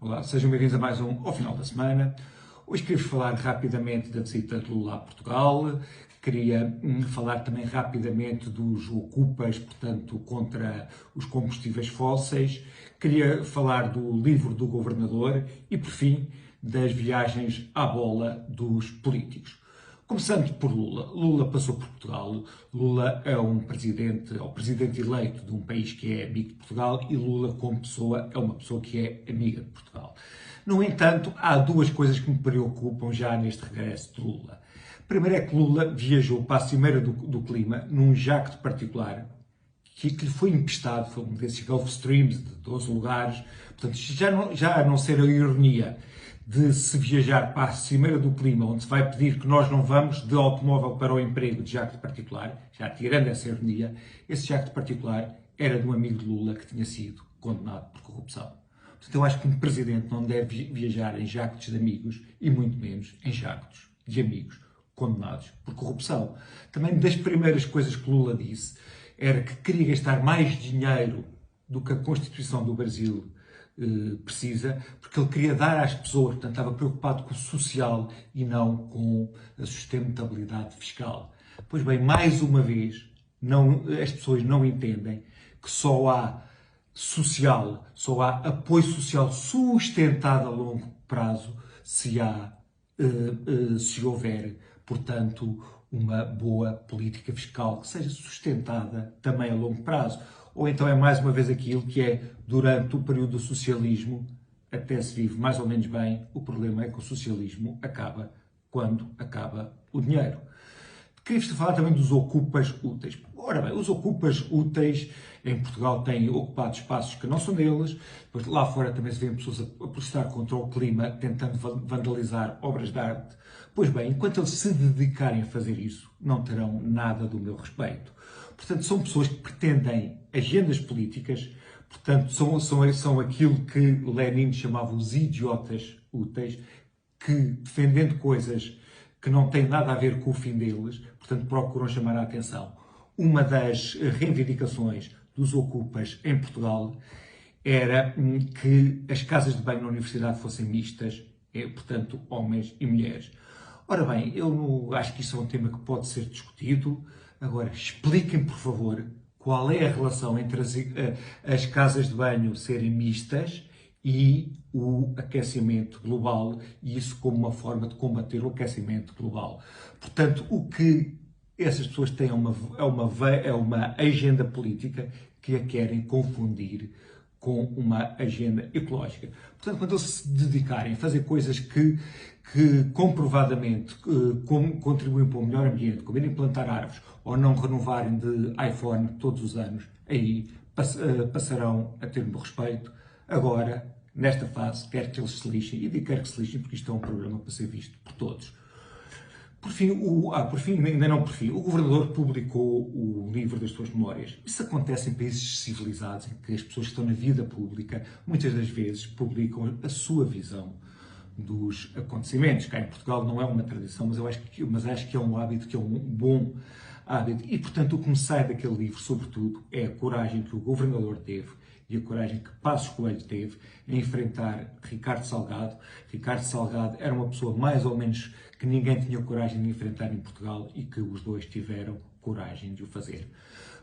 Olá, sejam bem-vindos a mais um Ao Final da Semana. Hoje queria-vos falar rapidamente da visita de Lula a Portugal. Queria falar também rapidamente dos ocupas, portanto, contra os combustíveis fósseis. Queria falar do livro do governador e, por fim, das viagens à bola dos políticos. Começando por Lula. Lula passou por Portugal. Lula é o presidente eleito de um país que é amigo de Portugal e Lula, como pessoa, é uma pessoa que é amiga de Portugal. No entanto, há duas coisas que me preocupam já neste regresso de Lula. Primeiro é que Lula viajou para a Cimeira do Clima num jacto particular que lhe foi emprestado, foi um desses Gulf Streams de 12 lugares. Portanto, já a não ser a ironia de se viajar para a Cimeira do Clima, onde se vai pedir que nós não vamos de automóvel para o emprego de jacto particular, já tirando essa ironia, esse jacto particular era de um amigo de Lula que tinha sido condenado por corrupção. Portanto, eu acho que um presidente não deve viajar em jactos de amigos e muito menos em jactos de amigos condenados por corrupção. Também das primeiras coisas que Lula disse era que queria gastar mais dinheiro do que a Constituição do Brasil precisa, porque ele queria dar às pessoas, portanto estava preocupado com o social e não com a sustentabilidade fiscal. Pois bem, mais uma vez, as pessoas não entendem que só há apoio social sustentado a longo prazo se houver, portanto, uma boa política fiscal que seja sustentada também a longo prazo. Ou então é mais uma vez aquilo que é, durante o período do socialismo, até se vive mais ou menos bem, o problema é que o socialismo acaba quando acaba o dinheiro. Queria-vos falar também dos ocupas úteis. Ora bem, os ocupas úteis em Portugal têm ocupado espaços que não são deles, depois lá fora também se vêem pessoas a protestar contra o clima, tentando vandalizar obras de arte. Pois bem, enquanto eles se dedicarem a fazer isso, não terão nada do meu respeito. Portanto, são pessoas que pretendem agendas políticas, portanto, são aquilo que Lenin chamava os idiotas úteis, que defendendo coisas que não têm nada a ver com o fim deles, portanto, procuram chamar a atenção. Uma das reivindicações dos ocupas em Portugal era que as casas de banho na universidade fossem mistas, portanto, homens e mulheres. Ora bem, eu acho que isso é um tema que pode ser discutido. Agora, expliquem, por favor, qual é a relação entre as casas de banho serem mistas e o aquecimento global, e isso como uma forma de combater o aquecimento global. Portanto, o que essas pessoas têm é uma agenda política que a querem confundir com uma agenda ecológica. Portanto, quando eles se dedicarem a fazer coisas que comprovadamente contribuem para um melhor ambiente, como irem plantar árvores ou não renovarem de iPhone todos os anos, aí passarão a ter o meu respeito. Agora, nesta fase, quero que eles se lixem, e digo quero que se lixem porque isto é um programa para ser visto por todos. Por fim, o governador publicou o livro das suas memórias. Isso acontece em países civilizados, em que as pessoas que estão na vida pública, muitas das vezes, publicam a sua visão dos acontecimentos. Cá em Portugal não é uma tradição, mas acho que é um hábito, que é um bom hábito. E, portanto, o que me sai daquele livro, sobretudo, é a coragem que o governador teve e a coragem que Passos Coelho teve em enfrentar Ricardo Salgado. Ricardo Salgado era uma pessoa mais ou menos que ninguém tinha coragem de enfrentar em Portugal e que os dois tiveram coragem de o fazer.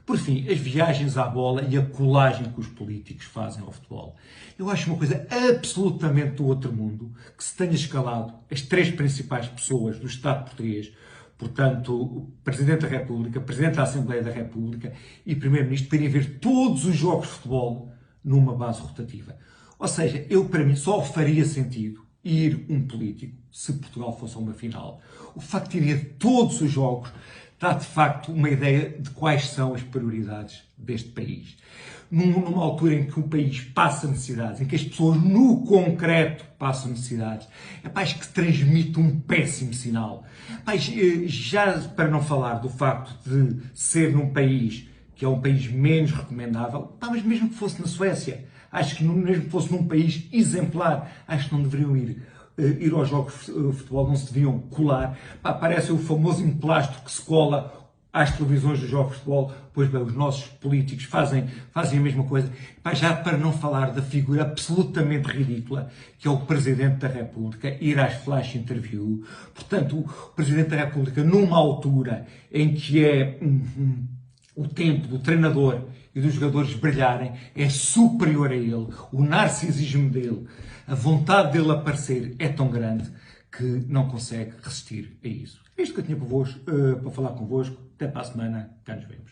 Por fim, as viagens à bola e a colagem que os políticos fazem ao futebol. Eu acho uma coisa absolutamente do outro mundo que se tenha escalado as três principais pessoas do Estado português, portanto, o Presidente da República, Presidente da Assembleia da República e Primeiro-Ministro, para irem ver todos os jogos de futebol numa base rotativa. Ou seja, para mim, só faria sentido ir um político se Portugal fosse a uma final. O facto de irem a todos os jogos dá, de facto, uma ideia de quais são as prioridades deste país. Numa altura em que o país passa necessidades, em que as pessoas no concreto passam necessidades, acho que transmite um péssimo sinal. Já para não falar do facto de ser num país que é um país menos recomendável, mas mesmo que fosse na Suécia, acho que mesmo que fosse num país exemplar, acho que não deveriam ir aos jogos de futebol, não se deviam colar. Parece o famoso emplastro que se cola às televisões dos jogos de futebol, pois bem, os nossos políticos fazem a mesma coisa. Já para não falar da figura absolutamente ridícula, que é o Presidente da República, ir às flash interview. Portanto, o Presidente da República, numa altura em que é o tempo do treinador e dos jogadores brilharem, é superior a ele, o narcisismo dele, a vontade dele aparecer é tão grande que não consegue resistir a isso. É isto que eu tinha para falar convosco. Até para a semana, cá nos vemos.